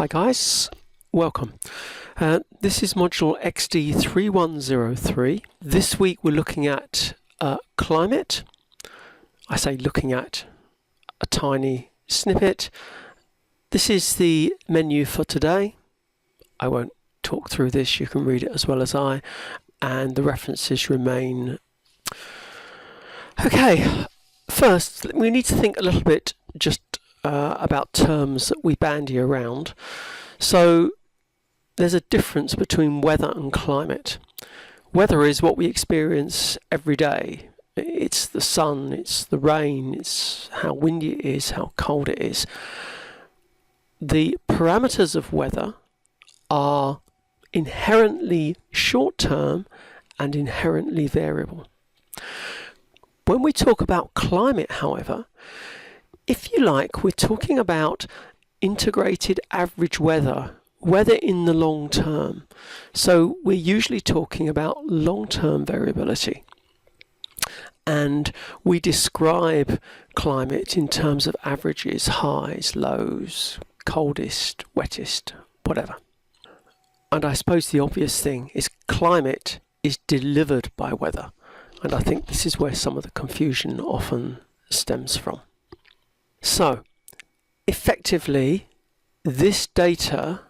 Hi guys, welcome. This is module XD3103. This week we're looking at climate. I say looking at a tiny snippet. This is the menu for today. I won't talk through this, you can read it as well as I, and the references remain. Okay, first we need to think a little bit just about terms that we bandy around. So there's a difference between weather and climate. Weather is what we experience every day. It's the sun, it's the rain, it's how windy it is, how cold it is. The parameters of weather are inherently short-term and inherently variable. When we talk about climate, however, if you like, we're talking about integrated average weather in the long term. So we're usually talking about long-term variability. And we describe climate in terms of averages, highs, lows, coldest, wettest, whatever. And I suppose the obvious thing is climate is delivered by weather. And I think this is where some of the confusion often stems from. So, effectively, this data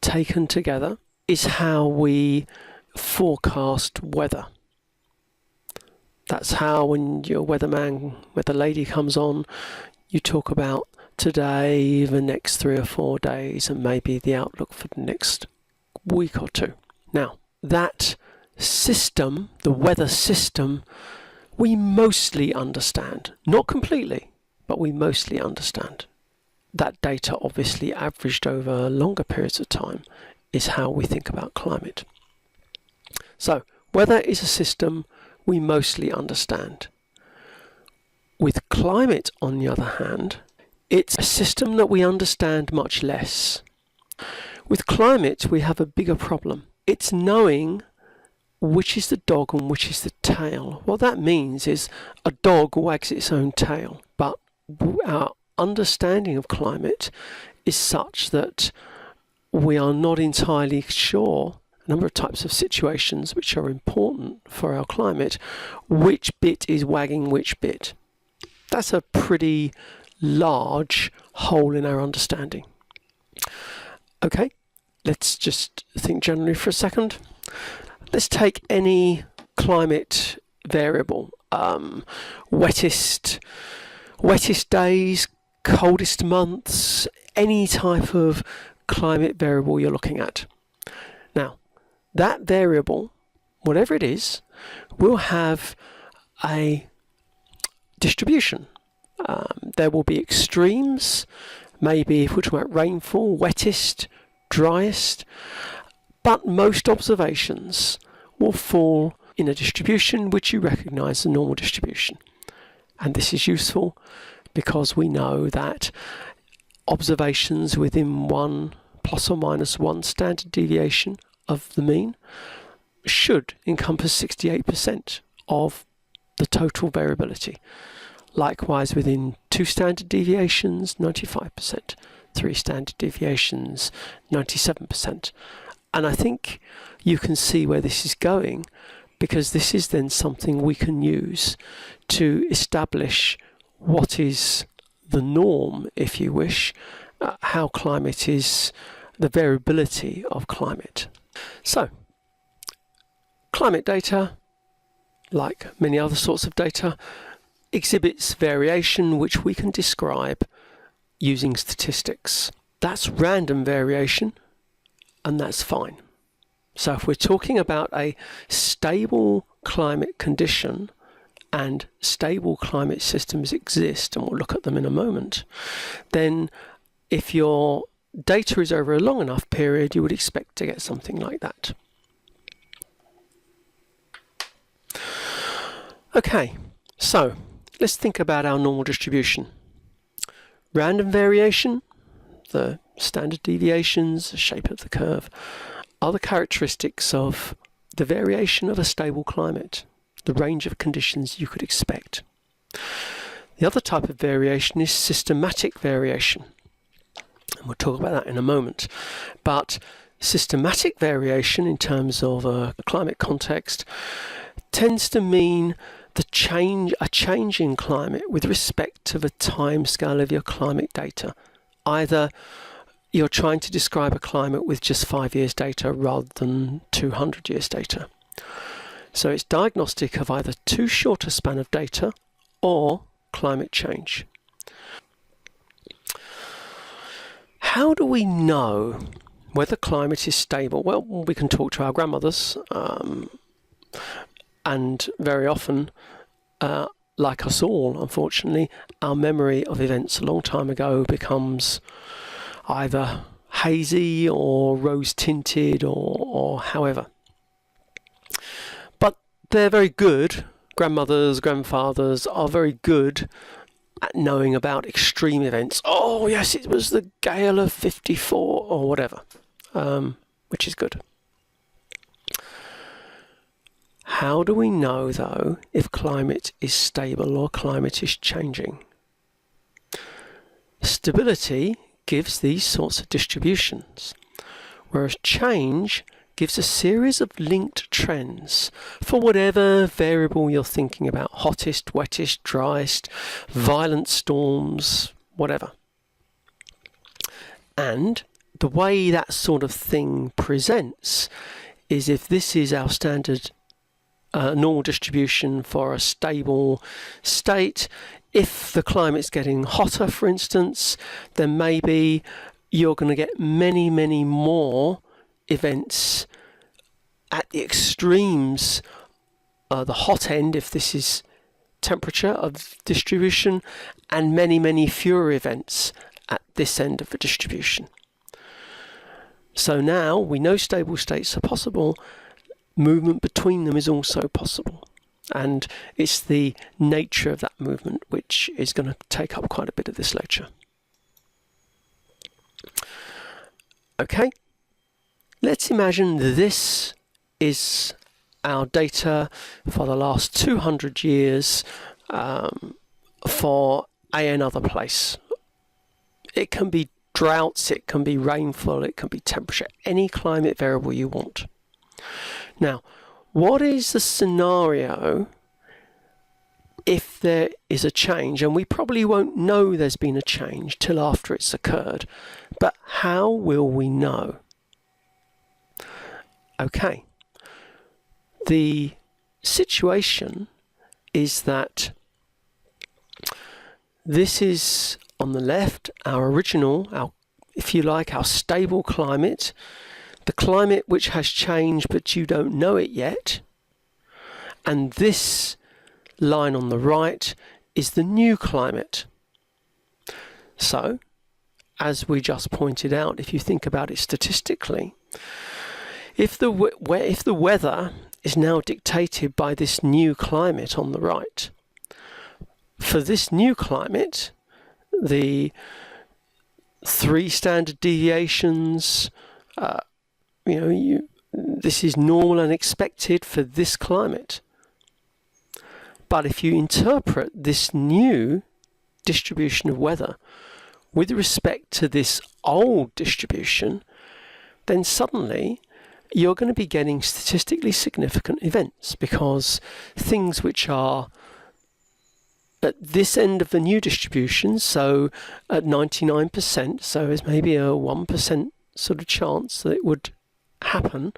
taken together is how we forecast weather. That's how when your weatherman, weather lady comes on, you talk about today, the next 3 or 4 days, and maybe the outlook for the next week or two. Now, that system, the weather system, we mostly understand. Not completely, but we mostly understand. That data, obviously averaged over longer periods of time, is how we think about climate. So, weather is a system we mostly understand. With climate, on the other hand, it's a system that we understand much less. With climate, we have a bigger problem. It's knowing which is the dog and which is the tail. What that means is a dog wags its own tail, but our understanding of climate is such that we are not entirely sure, a number of types of situations which are important for our climate, which bit is wagging which bit. That's a pretty large hole in our understanding. Okay, let's just think generally for a second. Let's take any climate variable, wettest days, coldest months, any type of climate variable you're looking at. Now, that variable, whatever it is, will have a distribution. There will be extremes, maybe if we're talking about rainfall, wettest, driest, but most observations will fall in a distribution which you recognize as a normal distribution. And this is useful because we know that observations within one plus or minus 1 standard deviation of the mean should encompass 68% of the total variability. Likewise, within 2 standard deviations, 95%, 3 standard deviations, 97%. And I think you can see where this is going, because this is then something we can use to establish what is the norm, if you wish, how climate is, the variability of climate. So, climate data, like many other sorts of data, exhibits variation which we can describe using statistics. That's random variation, and that's fine. So if we're talking about a stable climate condition, and stable climate systems exist, and we'll look at them in a moment, then if your data is over a long enough period, you would expect to get something like that. Okay, so let's think about our normal distribution. Random variation, the standard deviations, the shape of the curve, are the characteristics of the variation of a stable climate, the range of conditions you could expect. The other type of variation is systematic variation. And we'll talk about that in a moment. But systematic variation in terms of a climate context tends to mean a change in climate with respect to the time scale of your climate data. Either you're trying to describe a climate with just 5 years data rather than 200 years data. So it's diagnostic of either too short a span of data or climate change. How do we know whether climate is stable? Well, we can talk to our grandmothers, and very often, like us all, unfortunately, our memory of events a long time ago becomes either hazy or rose-tinted or however. But they're very good. Grandmothers, grandfathers are very good at knowing about extreme events. Oh yes, it was the gale of 54 or whatever, which is good. How do we know, though, if climate is stable or climate is changing? Stability gives these sorts of distributions, whereas change gives a series of linked trends for whatever variable you're thinking about: hottest, wettest, driest, violent storms, whatever. And the way that sort of thing presents is, if this is our standard normal distribution for a stable state, if the climate's getting hotter, for instance, then maybe you're going to get many, many more events at the extremes, the hot end, if this is temperature of distribution, and many, many fewer events at this end of the distribution. So now we know stable states are possible. Movement between them is also possible, and it's the nature of that movement which is going to take up quite a bit of this lecture. Okay, let's imagine this is our data for the last 200 years for another place. It can be droughts, it can be rainfall, it can be temperature, any climate variable you want. Now, what is the scenario if there is a change? And we probably won't know there's been a change till after it's occurred. But how will we know? Okay. The situation is that this is, on the left, our original, if you like, our stable climate. The climate which has changed but you don't know it yet. And this line on the right is the new climate. So, as we just pointed out, if you think about it statistically, if the weather is now dictated by this new climate on the right, for this new climate, the 3 standard deviations, this is normal and expected for this climate. But if you interpret this new distribution of weather with respect to this old distribution, then suddenly you're going to be getting statistically significant events, because things which are at this end of the new distribution, so at 99%, so there's maybe a 1% sort of chance that it would happen.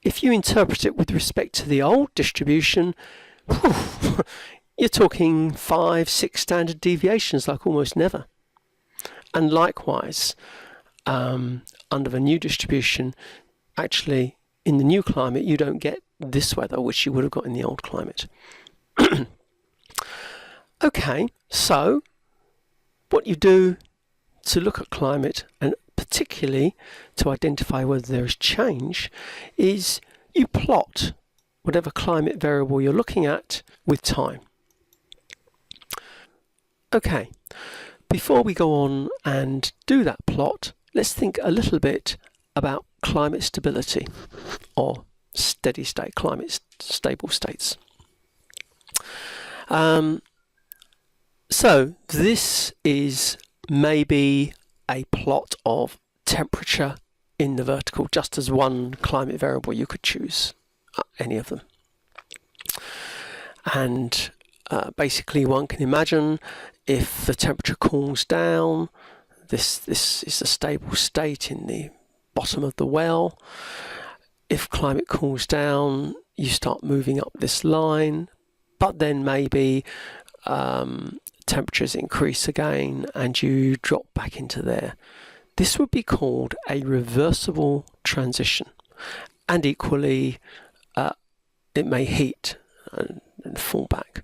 If you interpret it with respect to the old distribution, you're talking 5, 6 standard deviations, like almost never. And likewise, under the new distribution, actually in the new climate you don't get this weather which you would have got in the old climate. Okay, so what you do to look at climate, and particularly to identify whether there is change, is you plot whatever climate variable you're looking at with time. Okay, before we go on and do that plot, let's think a little bit about climate stability, or steady state, climate stable states. So this is maybe a plot of temperature in the vertical, just as one climate variable. You could choose any of them. And basically one can imagine if the temperature cools down, this is a stable state in the bottom of the well. If climate cools down, you start moving up this line, but then maybe temperatures increase again and you drop back into there. This would be called a reversible transition, and equally it may heat and fall back.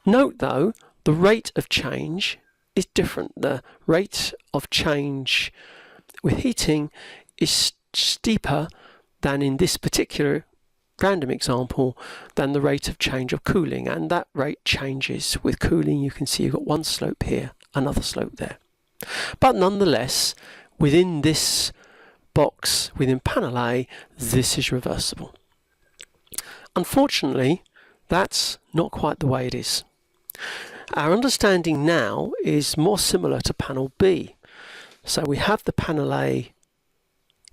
Note though, the rate of change is different. The rate of change with heating is steeper than in this particular random example than the rate of change of cooling, and that rate changes with cooling. You can see you've got one slope here, another slope there. But nonetheless, within this box, within panel A, this is reversible. Unfortunately, that's not quite the way it is. Our understanding now is more similar to panel B. So we have the panel A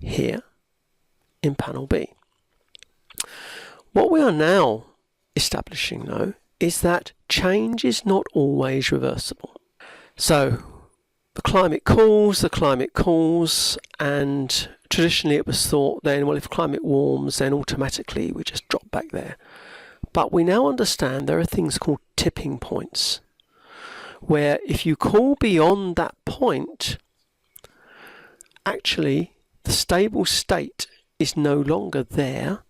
here in panel B. What we are now establishing though is that change is not always reversible. So the climate cools, and traditionally it was thought then, well, if climate warms, then automatically we just drop back there. But we now understand there are things called tipping points, where if you cool beyond that point, actually the stable state is no longer there,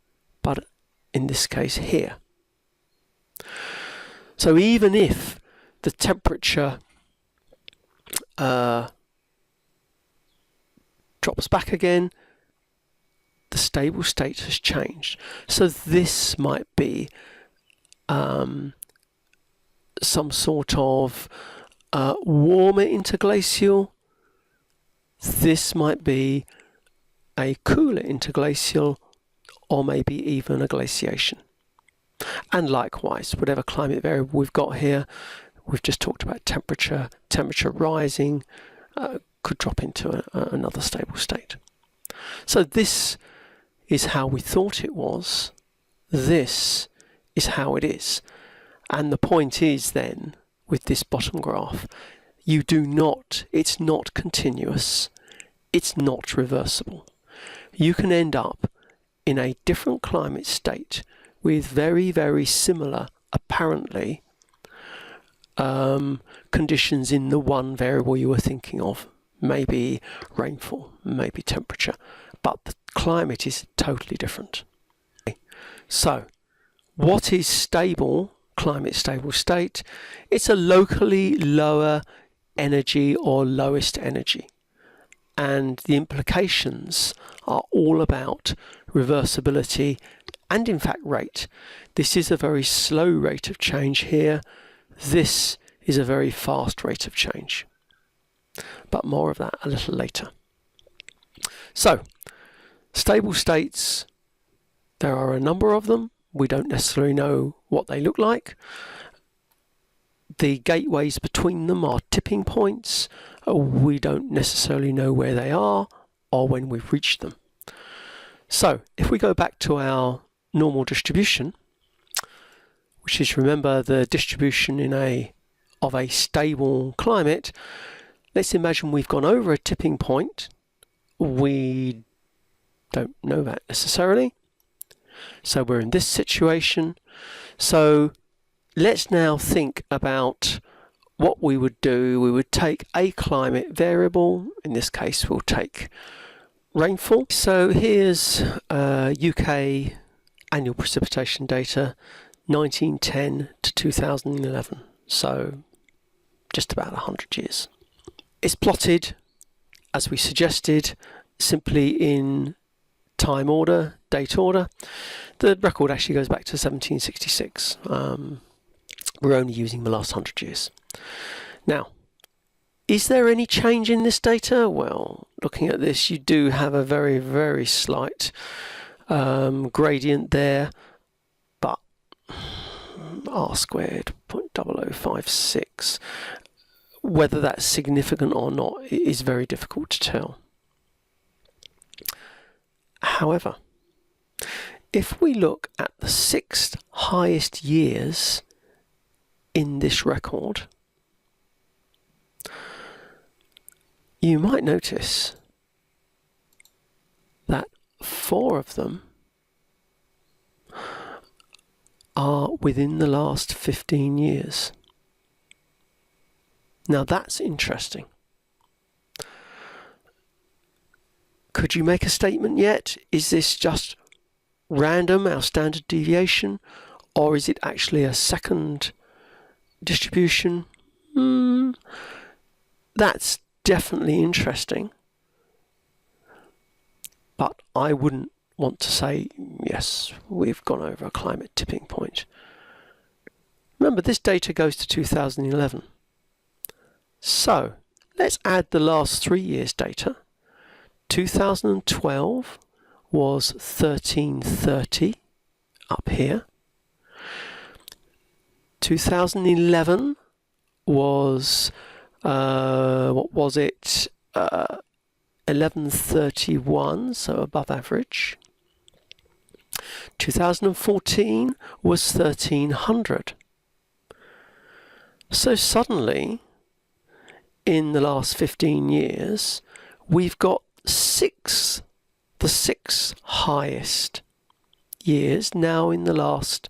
but in this case here. So even if the temperature drops back again, the stable state has changed. So this might be some sort of warmer interglacial. This might be a cooler interglacial, or maybe even a glaciation. And likewise, whatever climate variable we've got here, we've just talked about temperature rising, could drop into another stable state. So this is how we thought it was. This is how it is. And the point is then, with this bottom graph, it's not continuous, it's not reversible. You can end up in a different climate state with very, very similar, apparently, conditions in the one variable you were thinking of. Maybe rainfall, maybe temperature, but the climate is totally different. So, what is stable, climate stable state? It's a locally lower energy or lowest energy. And the implications are all about reversibility and in fact rate. This is a very slow rate of change here. This is a very fast rate of change. But more of that a little later. So, stable states, there are a number of them. We don't necessarily know what they look like. The gateways between them are tipping points. We don't necessarily know where they are or when we've reached them. So, if we go back to our normal distribution, which is, remember, the distribution of a stable climate, let's imagine we've gone over a tipping point. We don't know that necessarily. So we're in this situation. So let's now think about what we would do. We would take a climate variable. In this case, we'll take rainfall. So here's UK annual precipitation data, 1910 to 2011. So just about 100 years. It's plotted, as we suggested, simply in time order, date order. The record actually goes back to 1766. We're only using the last 100 years. Now, is there any change in this data? Well, looking at this, you do have a very, very slight gradient there, but r squared 0.0056. whether that's significant or not is very difficult to tell. However, if we look at the 6 highest years in this record, you might notice that 4 of them are within the last 15 years. Now that's interesting. Could you make a statement yet? Is this just random, our standard deviation, or is it actually a second distribution? That's definitely interesting, but I wouldn't want to say, yes, we've gone over a climate tipping point. Remember, this data goes to 2011. So, let's add the last 3 years' data. 2012 was 1330 up here. 2011 was, what was it? 1131, so above average. 2014 was 1300. So suddenly, in the last 15 years, we've got the 6 highest years now in the last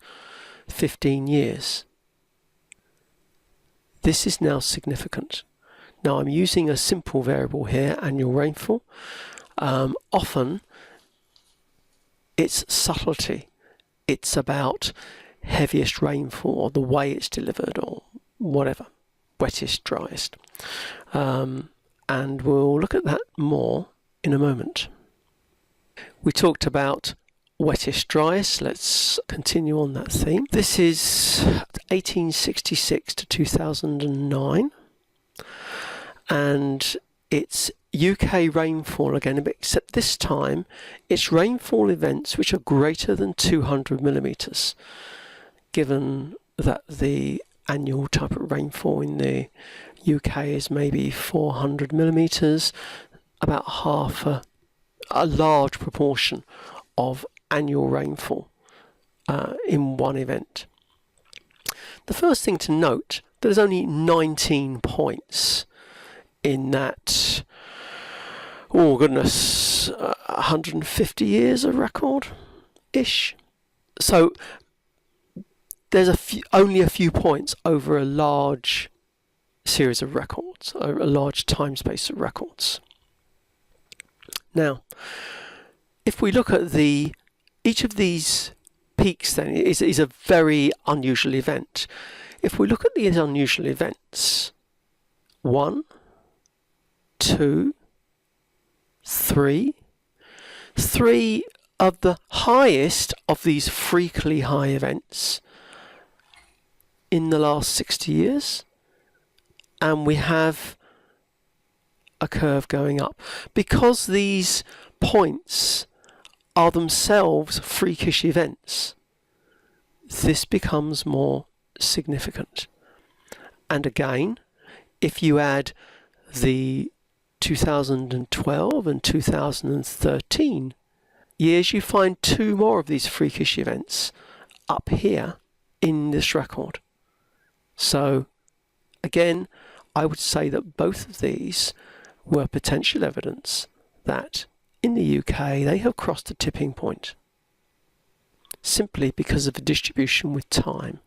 15 years. This is now significant. Now I'm using a simple variable here, annual rainfall. Often it's subtlety. It's about heaviest rainfall or the way it's delivered or whatever, wettest, driest. And we'll look at that more in a moment. We talked about wettest, driest. Let's continue on that theme. This is 1866 to 2009. And it's UK rainfall again, except this time it's rainfall events which are greater than 200 millimetres, given that the annual type of rainfall in the UK is maybe 400 millimetres, about half a large proportion of annual rainfall in one event. The first thing to note, there's only 19 points in that, oh goodness, 150 years of record-ish. So there's only a few points over a large series of records, a large time space of records. Now, if we look at each of these peaks, then is a very unusual event. If we look at these unusual events, 1, 2, 3 of the highest of these freakily high events in the last 60 years, and we have a curve going up. Because these points are themselves freakish events, this becomes more significant. And again, if you add the 2012 and 2013 years, you find 2 more of these freakish events up here in this record. So again, I would say that both of these were potential evidence that in the UK they have crossed a tipping point, simply because of the distribution with time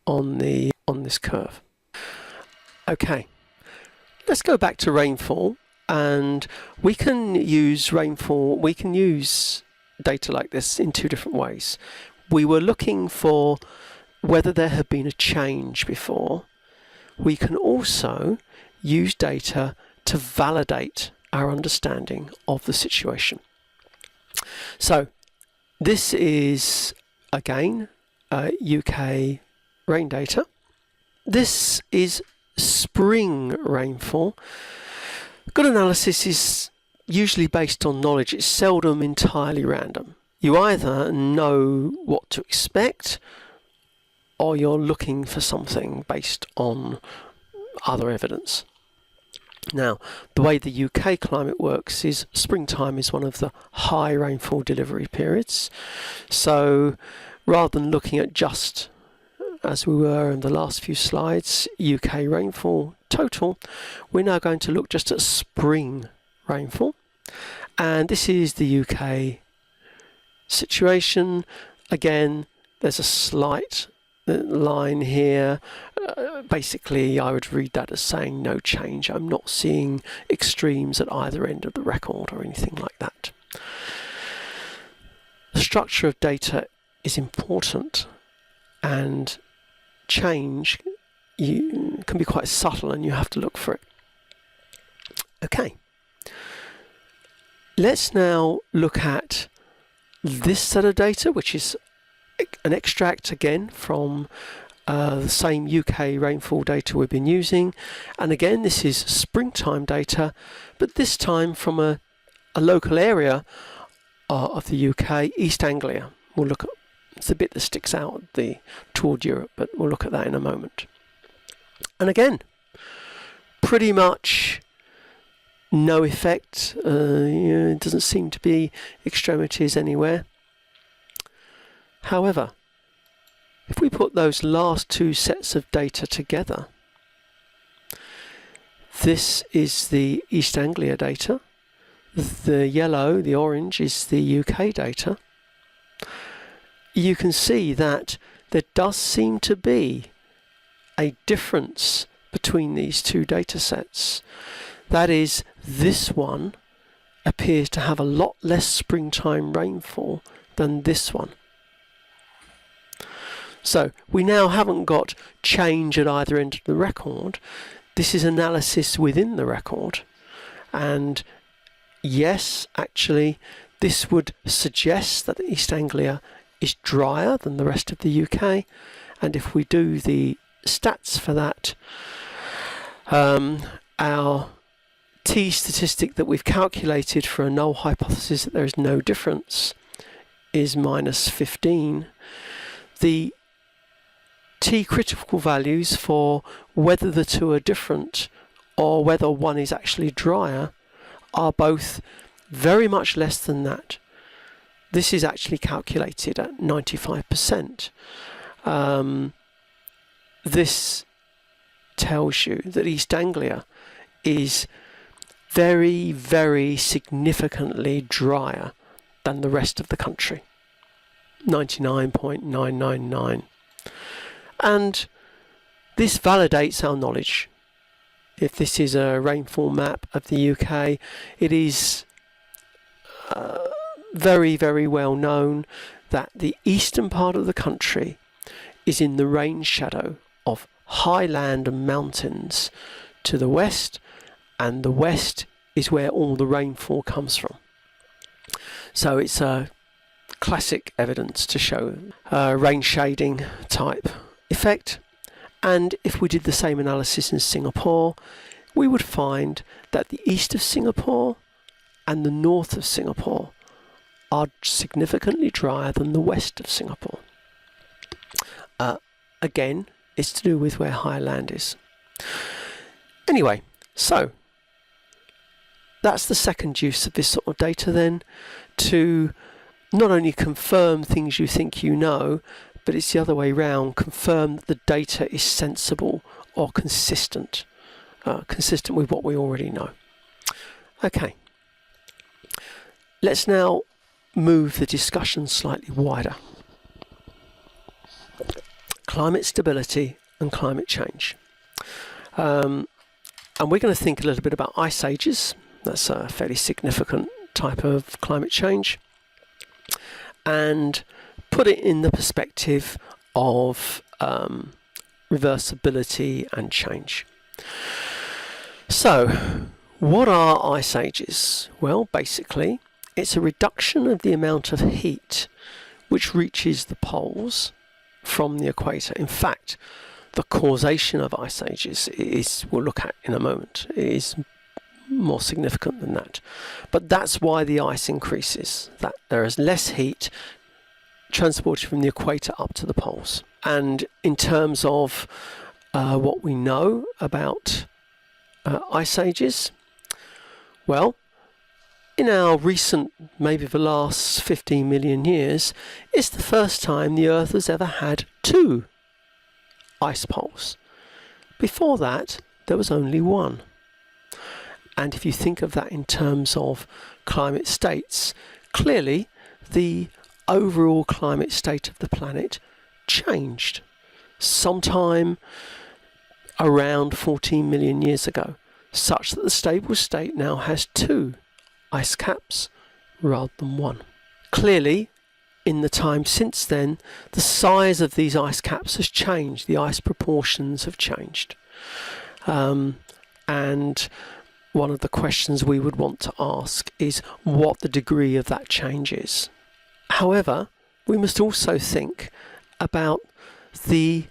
on this curve. Okay, let's go back to rainfall, and we can use rainfall, we can use data like this in 2 different ways. We were looking for whether there had been a change before. We can also use data to validate our understanding of the situation. So this is again UK rain data. This is spring rainfall. Good analysis is usually based on knowledge. It's seldom entirely random. You either know what to expect, or you're looking for something based on other evidence. Now, the way the UK climate works is springtime is one of the high rainfall delivery periods. So rather than looking at just, as we were in the last few slides, UK rainfall total, we're now going to look just at spring rainfall. And this is the UK situation. Again, there's a slight line here. Basically, I would read that as saying no change. I'm not seeing extremes at either end of the record or anything like that. The structure of data is important, and change can be quite subtle, and you have to look for it. Okay, let's now look at this set of data, which is an extract again from the same UK rainfall data we've been using, and again this is springtime data, but this time from a local area of the UK, East Anglia. We'll look at, it's the bit that sticks out toward Europe, but we'll look at that in a moment. And again, pretty much no effect. It doesn't seem to be extremities anywhere. However, if we put those last two sets of data together, this is the East Anglia data, the yellow, the orange is the UK data. You can see that there does seem to be a difference between these two data sets. That is, this one appears to have a lot less springtime rainfall than this one. So we now haven't got change at either end of the record. This is analysis within the record. And yes, actually, this would suggest that East Anglia is drier than the rest of the UK. And if we do the stats for that, our T statistic that we've calculated for a null hypothesis that there is no difference is -15. The T critical values for whether the two are different or whether one is actually drier are both very much less than that. This is actually calculated at 95%. This tells you that East Anglia is very, very significantly drier than the rest of the country. 99.999. And this validates our knowledge. If this is a rainfall map of the UK, it is very, very well known that the eastern part of the country is in the rain shadow of high land and mountains to the west, and the west is where all the rainfall comes from. So it's a classic evidence to show rain shading type effect. And if we did the same analysis in Singapore, we would find that the east of Singapore and the north of Singapore are significantly drier than the west of Singapore. Again, it's to do with where high land is. Anyway, so that's the second use of this sort of data then, to not only confirm things you think you know, but it's the other way round, confirm that the data is sensible or consistent with what we already know. Okay, let's now move the discussion slightly wider. Climate stability and climate change. And we're going to think a little bit about ice ages. That's a fairly significant type of climate change. And put it in the perspective of reversibility and change. So, what are ice ages? Well, basically, it's a reduction of the amount of heat which reaches the poles from the equator. In fact, the causation of ice ages is, we'll look at in a moment, is more significant than that. But that's why the ice increases, that there is less heat transported from the equator up to the poles. And in terms of what we know about ice ages? Well, in our recent, maybe the last 15 million years, it's the first time the Earth has ever had two ice poles. Before that, there was only one. And if you think of that in terms of climate states, clearly the overall climate state of the planet changed sometime around 14 million years ago, such that the stable state now has two ice caps rather than one. Clearly, in the time since then, the size of these ice caps has changed, the ice proportions have changed. And one of the questions we would want to ask is what the degree of that change is. However, we must also think about the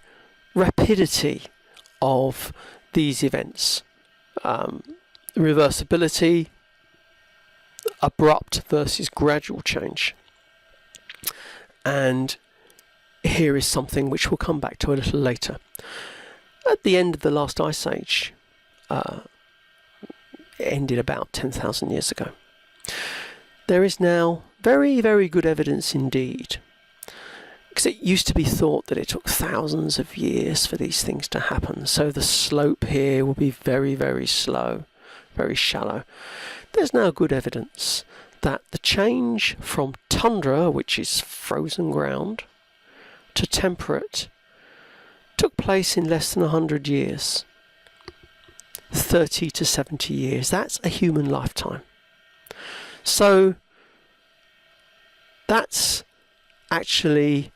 rapidity of these events. Reversibility, abrupt versus gradual change. And here is something which we'll come back to a little later. At the end of the last ice age, it ended about 10,000 years ago. There is now very, very good evidence indeed, because it used to be thought that it took thousands of years for these things to happen. So the slope here will be very, very slow, very shallow. There's now good evidence that the change from tundra, which is frozen ground, to temperate took place in less than 100 years. 30 to 70 years. That's a human lifetime. So that's actually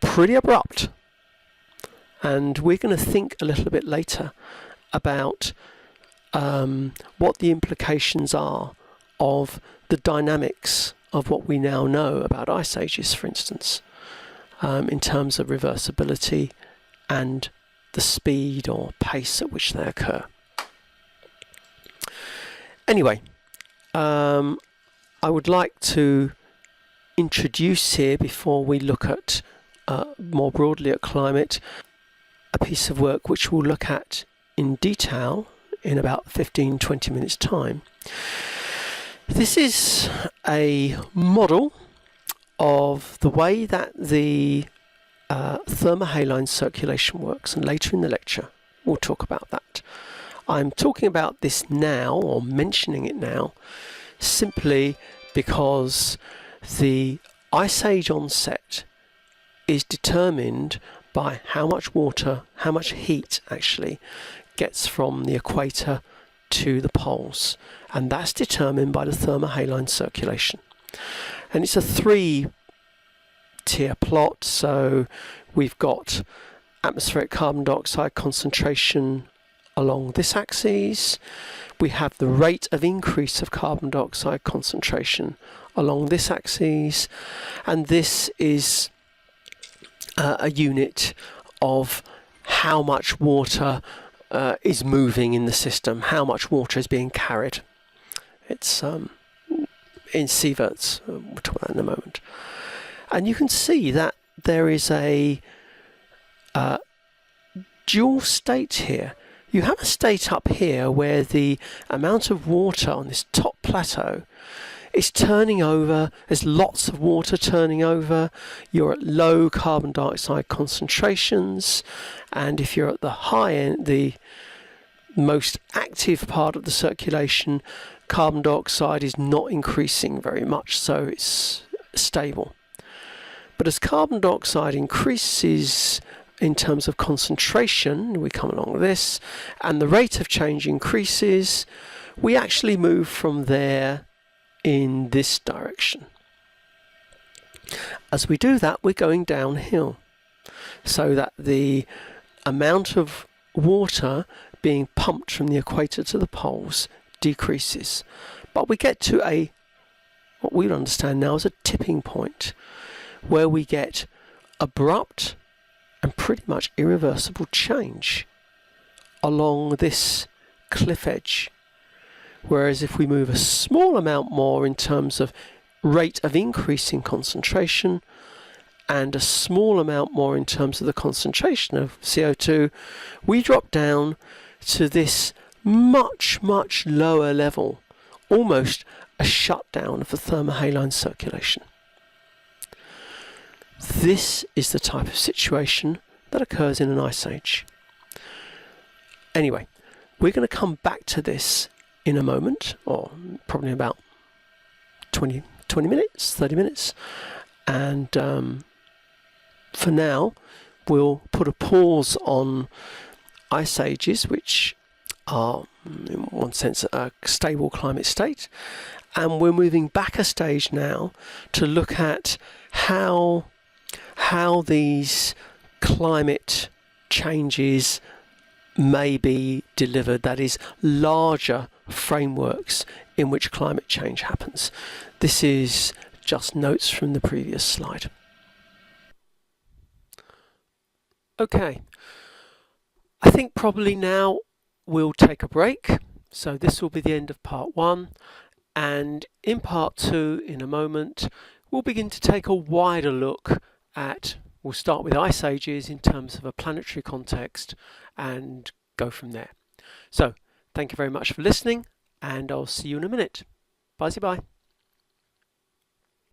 pretty abrupt. And we're going to think a little bit later about what the implications are of the dynamics of what we now know about ice ages, for instance, in terms of reversibility and the speed or pace at which they occur. Anyway, I would like to introduce here, before we look at more broadly at climate, a piece of work which we'll look at in detail in about 15-20 minutes time. This is a model of the way that the thermohaline circulation works, and later in the lecture we'll talk about that. I'm talking about this now, or mentioning it now, simply because the ice age onset is determined by how much water, how much heat actually gets from the equator to the poles, and that's determined by the thermohaline circulation. And it's a three-tier plot, so we've got atmospheric carbon dioxide concentration along this axis, we have the rate of increase of carbon dioxide concentration along this axis, and this is a unit of how much water is moving in the system, how much water is being carried. It's in sieverts, we'll talk about that in a moment. And you can see that there is a dual state here. You have a state up here where the amount of water on this top plateau is turning over, there's lots of water turning over, you're at low carbon dioxide concentrations, and if you're at the high end, the most active part of the circulation, carbon dioxide is not increasing very much, so it's stable. But as carbon dioxide increases in terms of concentration, we come along this, and the rate of change increases, we actually move from there in this direction. As we do that, we're going downhill, so that the amount of water being pumped from the equator to the poles decreases. But we get to what we understand now as a tipping point, where we get abrupt and pretty much irreversible change along this cliff edge. Whereas if we move a small amount more in terms of rate of increase in concentration, and a small amount more in terms of the concentration of CO2, we drop down to this much lower level, almost a shutdown of the thermohaline circulation. This is the type of situation that occurs in an ice age. Anyway, we're going to come back to this in a moment, or probably about 20 minutes, 30 minutes, and for now we'll put a pause on ice ages, which are in one sense a stable climate state, and we're moving back a stage now to look at how these climate changes may be delivered, that is, larger frameworks in which climate change happens. This is just notes from the previous slide. Okay, I think probably now we'll take a break. So this will be the end of part 1, and in part 2, in a moment, we'll begin to take a wider look at, we'll start with ice ages in terms of a planetary context and go from there. So thank you very much for listening, and I'll see you in a minute. Bye-bye.